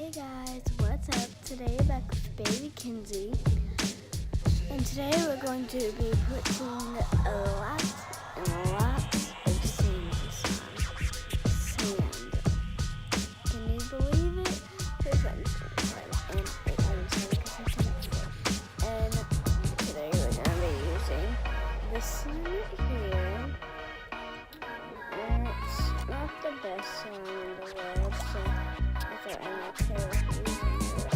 Hey guys, what's up? Today back with baby Kinsey, and today we're going to be putting lots and lots of sand. Can you believe it? And today we're going to be using this sand here. And it's not the best sand in the world, so I'm okay with using it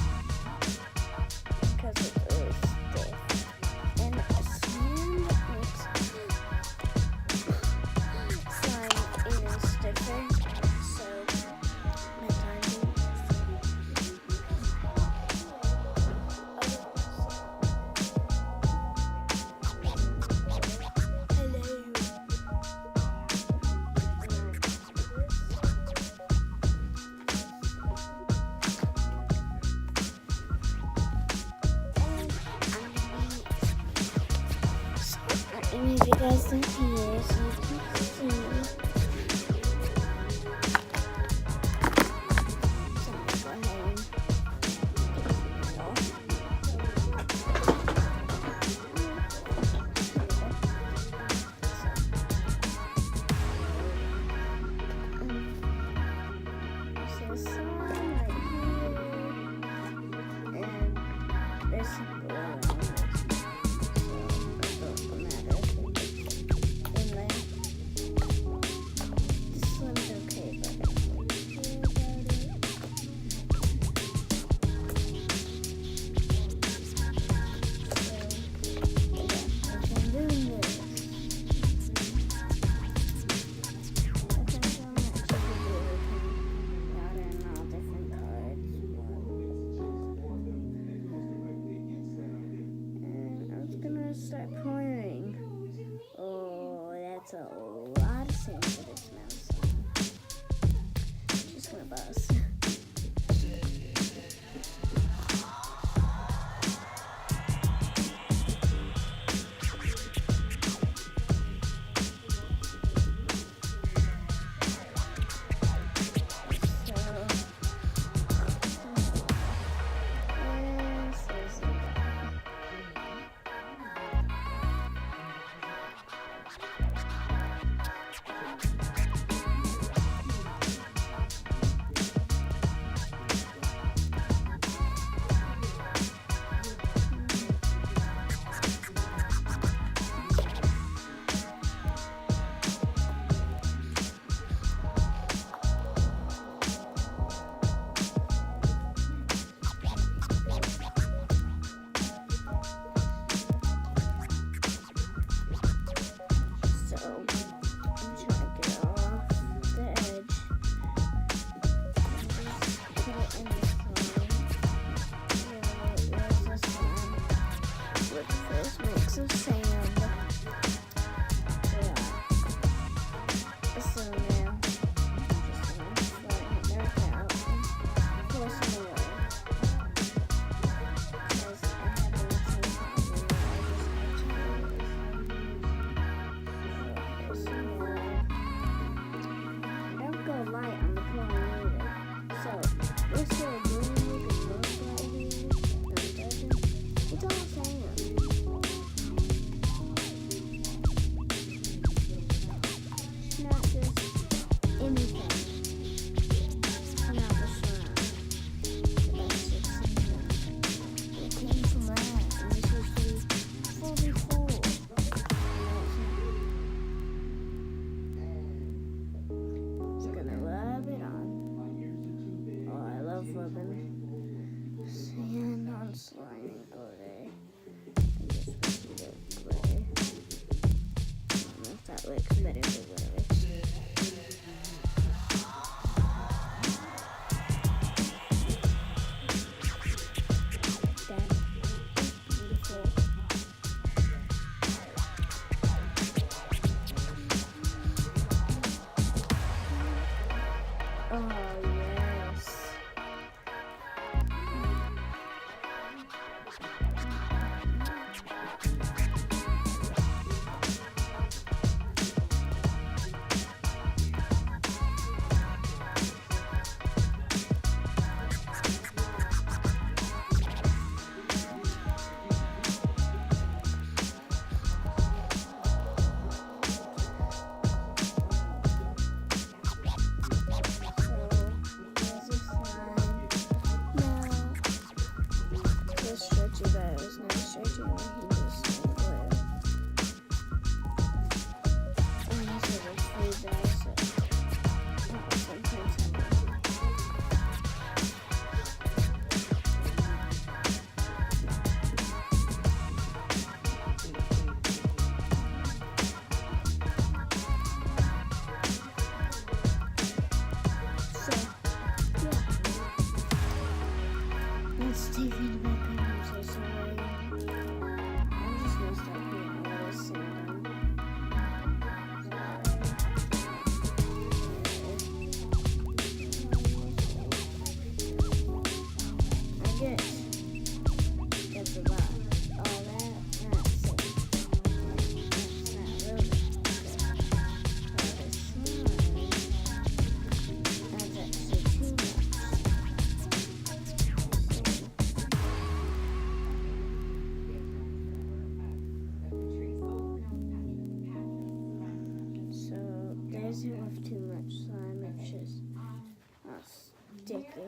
because it's really stiff. And sand makes slime even stiffer. So my time being if you guys don't hear, so you can see. So I'm gonna go ahead and there's some right here, and there's some blue around it. Start pouring. Oh, that's a lot of sand for this mouse. Just gonna bust. sticky.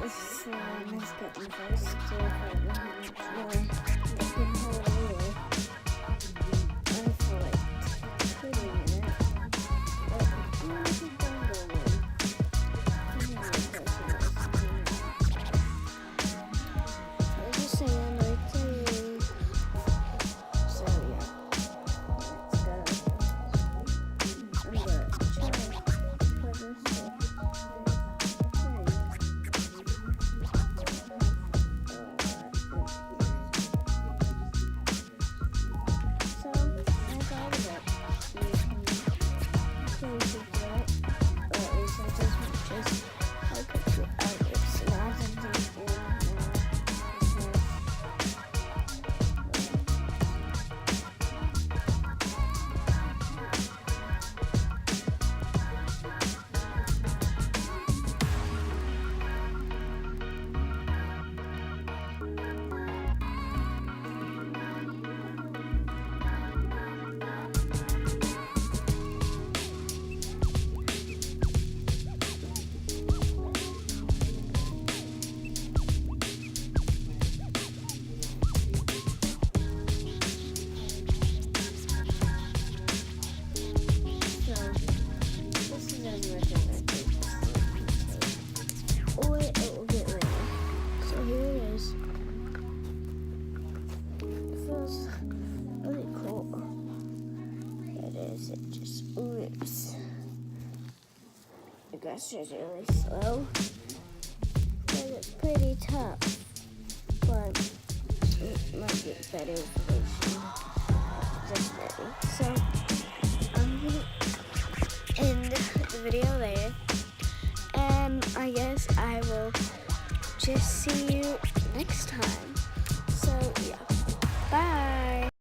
This slime is getting very stiff right now. I can hold it. I feel like putting in it. But I'm going to dangle one. There's a sand right there. So yeah, let's go. I'm going to try to put this in. Really cool. It is, it just rips. The grass is really slow. But it's pretty tough. But it might get better evolution. Just maybe. So I'm gonna end the video there. And I guess I will just see you next time.